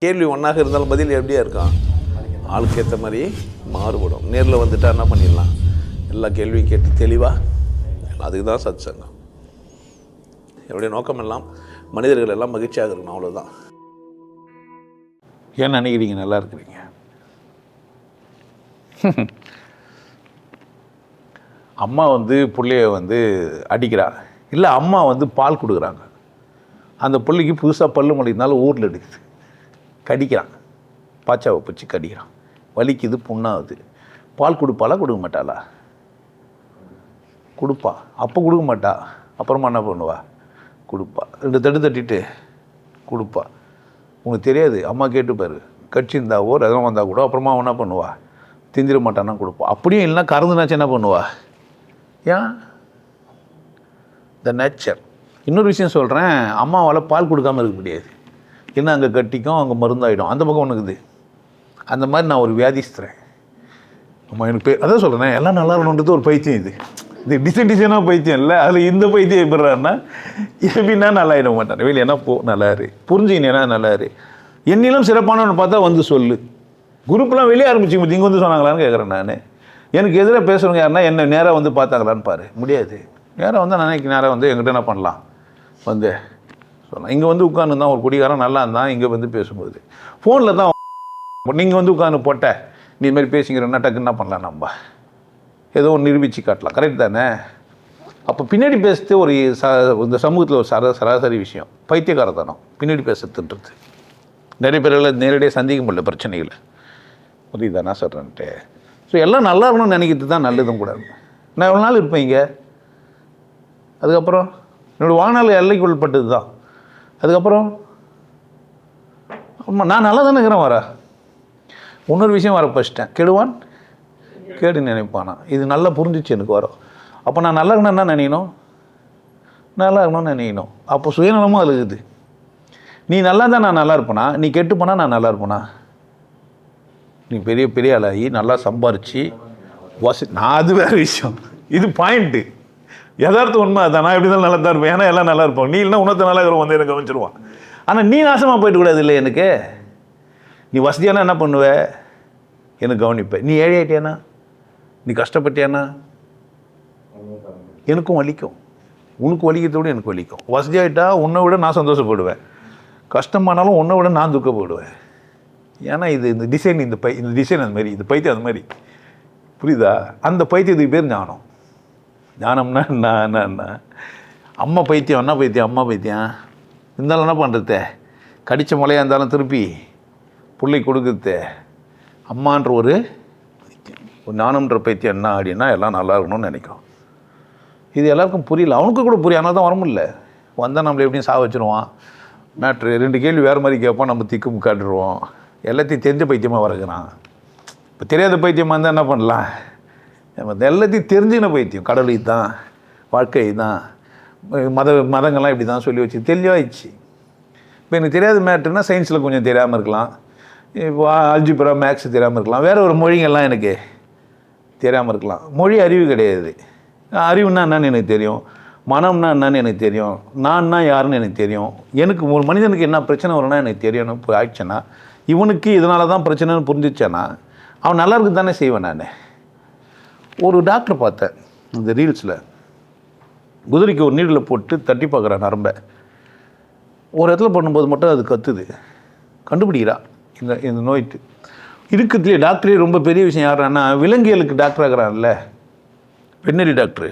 கேள்வி ஒன்றாக இருந்தாலும் பதில் எப்படியா இருக்கான், ஆளுக்கு ஏற்ற மாதிரி மாறுபடும். நேரில் வந்துட்டால் என்ன பண்ணிடலாம், எல்லா கேள்வியும் கேட்டு தெளிவாக. அதுக்கு தான் சத் சங்கம். என்னுடைய நோக்கம் எல்லாம் மனிதர்கள் எல்லாம் மகிழ்ச்சியாக இருக்கணும், அவ்வளோதான். ஏன் நினைக்கிறீங்க நல்லா இருக்கிறீங்க? அம்மா பிள்ளைய அடிக்கிறா, இல்லை அம்மா பால் கொடுக்குறாங்க, அந்த பிள்ளைக்கு புதுசாக பல்லு முளைக்கிறதுனால ஊரில் எடுக்குது, கடிக்கிறான், பாச்சாவை பிடிச்சி கடிக்கிறான், வலிக்குது, புண்ணாகுது. பால் கொடுப்பாளா கொடுக்க மாட்டாளா? கொடுப்பா. அப்போ கொடுக்க மாட்டா, அப்புறமா என்ன பண்ணுவா, கொடுப்பா. 2 தட்டு தட்டிட்டு கொடுப்பா. உனக்கு தெரியாது, அம்மா கேட்டுப்பாரு, கட்சிருந்தாவோ ரதம் வந்தால் கூட அப்புறமா என்ன பண்ணுவா, திந்திர மாட்டானா கொடுப்பா. அப்படியும் இல்லைனா கறந்துனாச்சு என்ன பண்ணுவா, ஏன் த நேச்சர். இன்னொரு விஷயம் சொல்கிறேன், அம்மாவால் பால் கொடுக்காமல் இருக்க முடியாது. ஏன்னா அங்கே கட்டிக்கும், அங்கே மருந்தாயிடும், அந்த பக்கம் ஒன்றுக்குது. அந்த மாதிரி நான் ஒரு வியாதிஸ்தரேன். அம்மா எனக்கு அதான் சொல்கிறேன், எல்லாம் நல்லா இருக்கணுன்றது ஒரு பைத்தியம். இது டிசைனாக பைத்தியம் இல்லை. அதில் இந்த பைத்தியம் எப்படிறான்னா, எப்படின்னா நல்லாயிட மாட்டேன். வெளியே என்ன நல்லாரு, புரிஞ்சுக்கினேன்னா நல்லாரு, என்னிலும் சிறப்பானவன்னு பார்த்தா சொல்லு. குரூப்லாம் வெளியே ஆரம்பிச்சு இங்கே சொன்னாங்களான்னு கேட்குறேன் நான். எனக்கு எதிராக பேசுகிறவங்க யாருன்னா என்ன நேராக பார்த்தாங்களான்னு பாரு. முடியாது. நேராக நான் நேராக எங்கிட்ட என்ன பண்ணலாம் சொன்னேன். இங்கே உட்காந்து தான் ஒரு குடிகாரம் நல்லா இருந்தான், இங்கே பேசும்போது ஃபோனில் தான் நீங்கள் உட்காந்து போட்ட நீ இதுமாதிரி பேசிக்கிறேன்னா டக்குன்னு என்ன பண்ணலாம், நம்ம ஏதோ ஒன்று நிரூபித்து காட்டலாம். கரெக்ட் தானே? அப்போ பின்னாடி பேசுறது ஒரு இந்த சமூகத்தில் ஒரு சராசரி விஷயம். பைத்தியக்காரத்தனம் பின்னாடி பேசுறதுன்றது. நிறைய பேர்கள் நேரடியாக சந்திக்க முடியல பிரச்சனைகளை. புரியுதா நான் சொல்கிறேன்ட்டு? ஸோ எல்லாம் நல்லா இருக்கணும்னு நினைக்கிறது தான் நல்லதும் கூட. நான் எவ்வளோ நாள் இருப்பேன் இங்கே, அதுக்கப்புறம் என்னோடய வாழ்நாள் எல்லைக்கு உட்பட்டது தான். அதுக்கப்புறம் ஆமாம், நான் நல்லா தானே இருக்கிறேன். வர இன்னொரு விஷயம் வர பச்சிட்டேன், கெடுவான் கேடு நினைப்பானா. இது நல்லா புரிஞ்சிச்சு எனக்கு வரும். அப்போ நான் நல்லா இருக்கணும்னு என்ன நினைக்கணும், நல்லா இருக்கணும்னு நினைக்கணும். அப்போ சுயநலமும் அது இருக்குது. நீ நல்லா தான் நான் நல்லா இருப்பேனா, நீ கெட்டு போனால் நான் நல்லா இருப்பேனா? நீ பெரிய பெரிய ஆளாகி நல்லா சம்பாரித்து நான் அது வேறு விஷயம். இது பாயிண்ட்டு, யதார்த்தம் உண்மை அதான். நான் எப்படி தான் நல்லா தான் இருப்பேன், ஏன்னா எல்லாம் நல்லா இருப்போம். நீ இல்லைனா உன்னத்தை நல்லா இருக்கிற எனக்கு கவனிச்சிருவான். ஆனால் நீ நாசமாக போயிட்டு கூடாது இல்லை. எனக்கு நீ வசதியானா என்ன பண்ணுவ, எனக்கு கவனிப்பேன். நீ ஏழை ஆகிட்டியானா, நீ கஷ்டப்பட்டியானா எனக்கும் வலிக்கும். உனக்கு வலிக்கிறத விட எனக்கு வலிக்கும். வசதியாகிட்டா உன்னை விட நான் சந்தோஷப்படுவேன், கஷ்டமானாலும் உன்னை விட நான் துக்கப்படுவேன். ஏன்னா இந்த டிசைன் இந்த டிசைன் அந்த மாதிரி, இந்த பைத்தியம் அந்த மாதிரி. புரியுதா? அந்த பைத்தியத்துக்கு பேர் ஞானம். ஞானம்னா என்ன? அம்மா பைத்தியம், என்ன பைத்தியம், அம்மா பைத்தியம் இருந்தாலும் என்ன பண்ணுறது, கடித்த மலையாக இருந்தாலும் திருப்பி பிள்ளை கொடுக்குறது. அம்மான்ற ஒரு ஞானம்ன்ற பைத்தியம் என்ன அப்படின்னா எல்லாம் நல்லா இருக்கணும்னு நினைக்கும். இது எல்லாருக்கும் புரியல, அவனுக்கு கூட புரியும். அதனால தான் வர முடியல. வந்தால் நம்மளை எப்படியும் சாக வச்சுருவான். மேட்ரு 2 கேள்வி வேறு மாதிரி கேட்பான், நம்ம திக்கு காட்டுருவோம். எல்லாத்தையும் தெரிஞ்ச பைத்தியமாக வரக்குறான். இப்போ தெரியாத பைத்தியமாக இருந்தால் என்ன பண்ணலாம், எல்லாத்தையும் தெரிஞ்சுக்கின பைத்தியம். கடவுளை தான், வாழ்க்கை தான், மதங்கள்லாம் இப்படி தான் சொல்லி வச்சு தெளிவாகிடுச்சு. இப்போ எனக்கு தெரியாத மேட்ருன்னா சயின்ஸில் கொஞ்சம் தெரியாமல் இருக்கலாம், இப்போ அல்ஜிப்ரா மேக்ஸ் தெரியாமல் இருக்கலாம், வேறு ஒரு மொழிங்கள்லாம் எனக்கு தெரியாமல் இருக்கலாம். மொழி அறிவு கிடையாது. அறிவுன்னா என்னன்னு எனக்கு தெரியும், மனம்னா என்னன்னு எனக்கு தெரியும், நான்னா யாருன்னு எனக்கு தெரியும். எனக்கு ஒரு மனிதனுக்கு என்ன பிரச்சனை வரும்னா எனக்கு தெரியணும். இப்போ ஆயிடுச்சுன்னா இவனுக்கு இதனால தான் பிரச்சனைன்னு புரிஞ்சிச்சேன்னா அவன் நல்லா இருக்கு தானே செய்வேன். நான் ஒரு டாக்டர் பார்த்தேன் இந்த ரீல்ஸில், குதிரைக்கு ஒரு நீடில் போட்டு தட்டி பார்க்குறான் நரம்பை. ஒரு இடத்துல பண்ணும்போது மட்டும் அது கத்துது, கண்டுபிடிக்கிறா இந்த நோய்ட்டு இருக்கிறதுலே. டாக்டரே ரொம்ப பெரிய விஷயம் யாருன்னா விலங்கியலுக்கு டாக்டர் ஆகிறான்ல, வெட்டினரி டாக்டரு,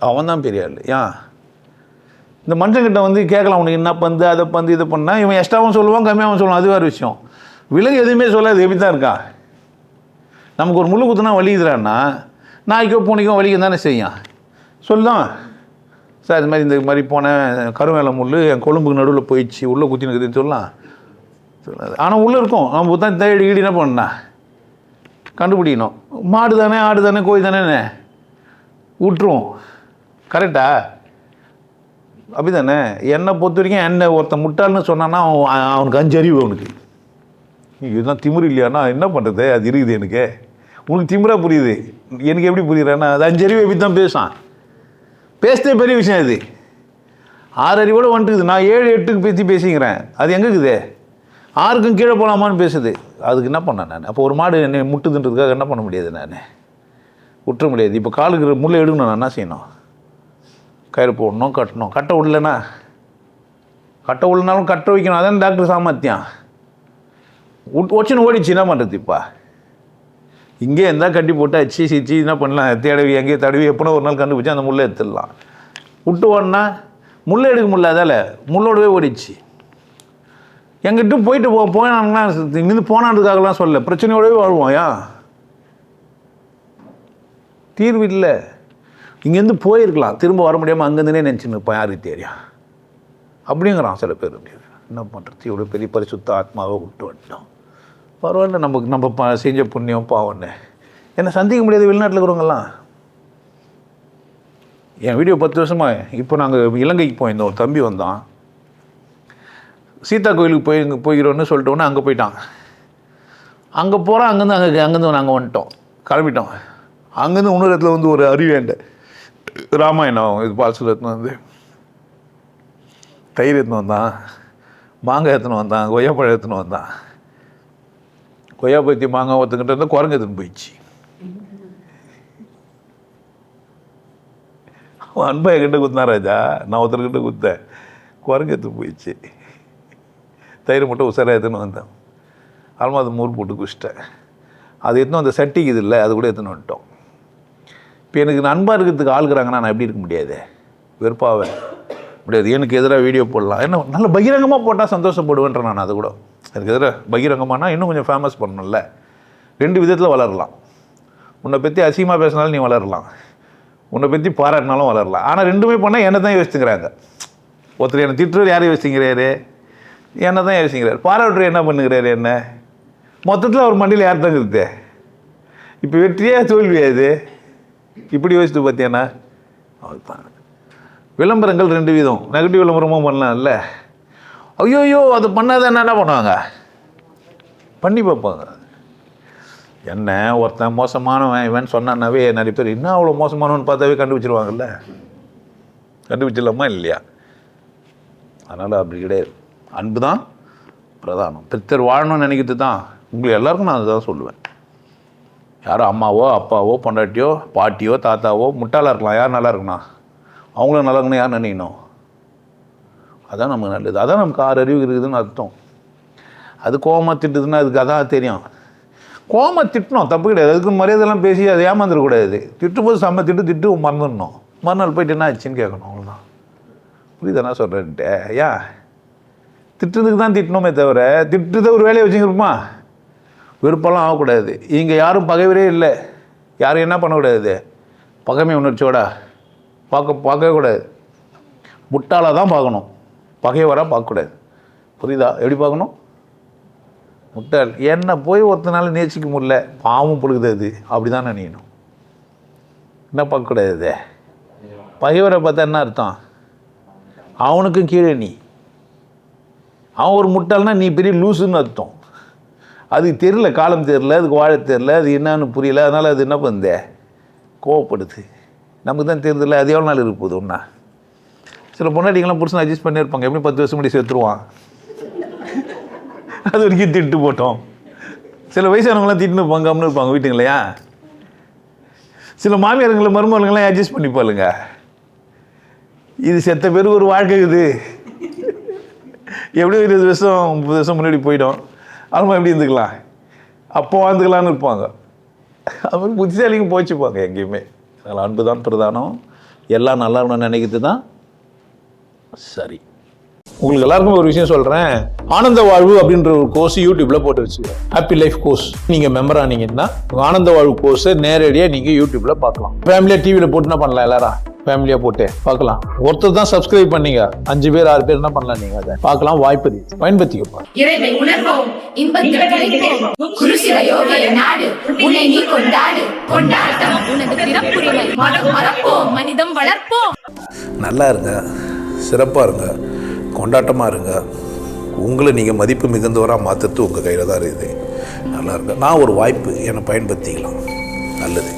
அவன் தான் பெரிய ஆள். ஏன் இந்த மனுஷங்கிட்ட கேட்கலாம், உனக்கு என்ன பந்து அதை பந்து இதை பண்ணால் இவன் எக்ஸ்ட்ராவும் சொல்லுவான், கம்மியாகவும் சொல்லுவான், அது வேறு விஷயம். விலங்கு எதுவுமே சொல்லாது, எப்படி தான் இருக்கான். நமக்கு ஒரு முள்ளு குத்துனா வலிக்குதுறான்னா நாய்க்கோ பூனைக்கோ வலிக்க தானே செய்யும். சொல்லுதான் சார், இது மாதிரி இந்த மாதிரி போனேன், கருவேல முள் என் கொழும்புக்கு நடுவில் போயிடுச்சு, உள்ளே குத்தினுக்குதுன்னு சொல்லலாம். சொல்லாது. ஆனால் உள்ளே இருக்கும், நம்ம தான் தேடி கீடி என்ன பண்ணா கண்டுபிடிக்கணும். மாடு தானே, ஆடு தானே, கோழி தானே விட்டுருவோம். கரெக்டா? அப்படி தானே? என்னை பொறுத்த வரைக்கும் என்ன ஒருத்தன் முட்டாள்னு சொன்னான்னா அவனுக்கு 5 அறிவு. அவனுக்கு இதுதான் திமிரு இல்லையானா என்ன பண்ணுறது, அது இருக்குது எனக்கு. உனக்கு திமிராக புரியுது, எனக்கு எப்படி புரியுறேன்னா அது 5 அறிவு எப்படி தான் பேசான். பேசுதே பெரிய விஷயம். இது 6 அறிவோடு வந்துட்டுக்குது. நான் 7 8க்கு பேசிக்கிறேன். அது எங்கே இருக்குது? ஆருக்கும் கீழே போகலாமான்னு பேசுது. அதுக்கு என்ன பண்ணேன் நான்? அப்போ ஒரு மாடு என்னை முட்டுதுன்றதுக்காக என்ன பண்ண முடியாது, நான் விட்டுற முடியாது. இப்போ காலுக்கு முள்ளை எடுக்கணும், நான் என்ன செய்யணும்? கயிறு போடணும், கட்டணும். கட்ட விடலன்னா கட்ட விடனாலும் கட்ட வைக்கணும். அதான் டாக்டர் சாமர்த்தியம். ஒச்சுன்னு ஓடிச்சு, என்ன பண்ணுறது? இப்போ இங்கே இருந்தால் கட்டி போட்டு அச்சு சிச்சு என்ன பண்ணலாம், தேடவி எங்கேயே தடவி எப்போனா ஒரு நாள் கண்டுபிடிச்சி அந்த முள்ளை எடுத்துடலாம். விட்டு ஓடனா முள்ளை எடுக்க முடியல, அதால் முள்ளோடவே ஓடிச்சு. எங்கிட்ட போயிட்டு போனாங்கன்னா இங்கேருந்து போனான்றதுக்காகலாம் சொல்ல, பிரச்சனையோடவே வாழ்வோம். ஏன் தீர்வு இல்லை. இங்கேருந்து போயிருக்கலாம், திரும்ப வர முடியாமல் அங்கேருந்துனே நினச்சின்னு இருப்பேன், யாருக்கு தெரியும் அப்படிங்கிறான் சில பேர். அப்படி என்ன பண்ணுறது, இவ்வளோ பெரிய பரிசுத்த ஆத்மாவை விட்டு வந்துட்டோம். பரவாயில்ல, நம்ம செஞ்ச புண்ணியம் பாவன்னு. என்னை சந்திக்க முடியாது வெளிநாட்டில் இருக்கிறவங்கலாம். என் வீடியோ 10 வருஷமாக. இப்போ நாங்கள் இலங்கைக்கு போயிருந்தோம், ஒரு தம்பி வந்தான். சீதா கோயிலுக்கு போய்கிறோன்னு சொல்லிட்டோன்னே அங்கே போயிட்டான். அங்கே போகிறோம், அங்கேருந்து நாங்கள் வந்துட்டோம், கிளம்பிட்டோம். அங்கேருந்து இன்னொரு இடத்துல வந்து ஒரு அறிவேண்ட ராமாயணம் இது பார்சல் எடுத்துன்னு வந்து தயிர் எடுத்துன்னு வந்தான், மாங்காய் எடுத்துன்னு வந்தான், கொய்யாப்பழம் எடுத்துன்னு வந்தான். கொய்யா பற்றி மாங்காய் ஒருத்தங்கிட்ட இருந்தால் குரங்கு எடுத்துன்னு போயிடுச்சு. அவன் அன்பா என்கிட்ட குத்தான் ராஜா, நான் ஒருத்தர்கிட்ட குத்தேன், குரங்கு எடுத்துன்னு போயிடுச்சு. தயிர் மட்டும் உசாராக எடுத்துன்னு வந்தேன். ஆல்மா அது மூர் போட்டு குடிச்சிட்டேன். அது எடுத்துன்னு அந்த சட்டிக்கு இது இல்லை, அது கூட எடுத்துன்னு வந்துட்டோம். இப்போ எனக்கு நண்பா இருக்கிறதுக்கு ஆளுக்குறாங்கன்னா நான் எப்படி இருக்க முடியாது? வெறுப்பாவேன் முடியாது. எனக்கு எதிராக வீடியோ போடலாம், என்ன நல்ல பகிரங்கமாக போட்டால் சந்தோஷப்படுவேன்ற நான். அது கூட எனக்கு எதிராக பகிரங்கமானா இன்னும் கொஞ்சம் ஃபேமஸ் பண்ணணும்ல. 2 விதத்தில் வளரலாம். உன்னை பற்றி அசிங்கமாக பேசினாலும் நீ வளரலாம், உன்னை பற்றி பாராட்டினாலும் வளரலாம். ஆனால் 2மே பண்ணால் என்னை தான் யோசிச்சுக்கிறாங்க. ஒருத்தர் என்னை திட்டுறது யாரையும் யோசிச்சுங்கிறாரு, என்னை தான் யோசிக்கிறார். பாராட்டுற என்ன பண்ணுகிறாரு என்ன? மொத்தத்தில் அவர் மண்டியில் யார் தான் இருக்குது? இப்போ வெற்றியாக தோல்வியாது இப்படி யோசித்து பார்த்தியானா? அவள் விளம்பரங்கள் 2 விதம். நெகட்டிவ் விளம்பரமும் பண்ணலாம்ல. ஐயோ அது பண்ணாதான் என்ன பண்ணுவாங்க, பண்ணி பார்ப்பாங்க. என்ன ஒருத்தன் மோசமானவன் இவன் சொன்னாவே நிறைய பேர் இன்னும் அவ்வளோ மோசமானவன் பார்த்தாவே கண்டுபிடிச்சிருவாங்கல்ல. கண்டுபிடிச்சிடலாமா இல்லையா? அதனால் அப்படி கிடையாது. அன்பு தான் பிரதானம். பித்தர் வாழணும்னு நினைக்கிறது தான். உங்களுக்கு எல்லாருக்கும் நான் அதுதான் சொல்லுவேன். யாரும் அம்மாவோ அப்பாவோ பொண்டாட்டியோ பாட்டியோ தாத்தாவோ முட்டாளாக இருக்கலாம், யார் நல்லா இருக்குண்ணா அவங்களும் நல்லா இருக்குன்னு யார் நினைக்கணும்? அதான் நமக்கு நல்லது. அதான் நமக்கு 6 அறிவு இருக்குதுன்னு அர்த்தம். அது கோவமாக திட்டுதுன்னா அதுக்கு அதான் தெரியும். கோவமாக திட்டணும், தப்பு கிடையாது. அதுக்கு மரியாதைலாம் பேசி அதை ஏமாந்துடக்கூடாது. திட்டும்போது செம்ம திட்டு மறந்துடணும். மறுநாள் போயிட்டு என்ன ஆச்சுன்னு கேட்கணும், அவ்வளோதான். புரியுது என்ன சொல்கிறேன்ட்டு? ஏன் திட்டுறதுக்கு தான் திட்டணுமே தவிர திட்டுறதை ஒரு வேலையை வச்சுக்கிறோமா? விருப்பம்லாம் ஆகக்கூடாது. இங்கே யாரும் பகைவரே இல்லை. யாரும் என்ன பண்ணக்கூடாது, பகைமை உணர்ச்சியோட பார்க்கவே கூடாது. முட்டாளாக தான் பார்க்கணும், பகைவராக பார்க்கக்கூடாது. புரியுதா? எப்படி பார்க்கணும்? முட்டாள் என்ன போய் ஒருத்தனால நேசிக்க முடியல, பாவம் பொழுகுது, அது அப்படி தான் நினைக்கணும். என்ன பார்க்கக்கூடாது? பகைவரை பார்த்தா என்ன அர்த்தம்? அவனுக்கும் கீழே நீ. அவன் ஒரு முட்டாள்னா நீ பெரிய லூசுன்னு அர்த்தம். அதுக்கு தெரியல, காலம் தெரியல, அதுக்கு வாழ தெரியல, அது என்னன்னு புரியல. அதனால் அது என்ன பண்ணுது, கோவப்படுது. நமக்கு தான் தெரியுதில்ல, அது எவ்வளோ நாள் இருக்க போகுது ஒன்றா. சில பொண்டாட்டிங்கெல்லாம் புருஷனை அட்ஜஸ்ட் பண்ணியிருப்பாங்க, எப்படி 10 வருஷம் முடி செத்துருவான். அது வரைக்கும் திட்டு போட்டோம். சில வயசானவங்களாம் திட்டுன்னு இருப்பாங்க, கம்னு இருப்பாங்க வீட்டுங்களையா. சில மாமியாருங்களை மருமகளுங்களாம் அட்ஜஸ்ட் பண்ணிப்பாளுங்க. இது செத்த பேருக்கு ஒரு வாழ்க்கை இது. எப்படியும் 20 வருஷம் 30 வருஷம் முன்னாடி போயிடும். அதுமா எப்படி இருந்துக்கலாம், அப்போ வாழ்ந்துக்கலான்னு இருப்பாங்க. அது புத்திசாலிங்க போச்சுப்பாங்க எங்கேயுமே. அதனால் அன்பு தான் பிரதானம். எல்லாம் நல்லா இருக்கணும்னு நினைக்கிறது தான் சரி. உங்களுக்கு எல்லாருக்கும் ஒரு விஷயம் சொல்கிறேன். ஆனந்த வாழ்வு அப்படின்ற ஒரு கோர்ஸ் யூடியூப்பில் போட்டு வச்சுருக்கேன். Happy life course. நீங்கள் மெம்பர் ஆனீங்கன்னா ஆனந்த வாழ்வு கோர்ஸை நேரடியாக நீங்கள் யூடியூப்பில் பார்க்கலாம். ஃபேமிலியாக டிவியில் போட்டு என்ன பண்ணலாம், எல்லாரும் ஃபேமிலியாக போட்டு பார்க்கலாம். ஒருத்தர் தான் சப்ஸ்கிரைப் பண்ணீங்க, 5 பேர் 6 பேர் என்ன பண்ணலாம், நீங்கள் அதை பார்க்கலாம். வாய்ப்பு பயன்படுத்திக்கப்பா. இறைவை உணர்வோம், இன்பத்தில் கிடைப்போம். குருசில யோகய நாடு உன்னை நீ கொண்டாடு, கொண்டாட்டம் உனது பிறப்புரிமை. மனம் மறப்போம், மனிதம் வளர்ப்போம். நல்லா இருங்க, சிறப்பாக இருங்க, கொண்டாட்டமாக இருங்க. உங்களை நீங்கள் மதிப்பு மிகுந்தவராக மாற்றுறது உங்கள் கையில் தான் இருக்குது. நல்லா இருங்க. நான் ஒரு வாய்ப்பு, என்னை பயன்படுத்திக்கலாம். நல்லது.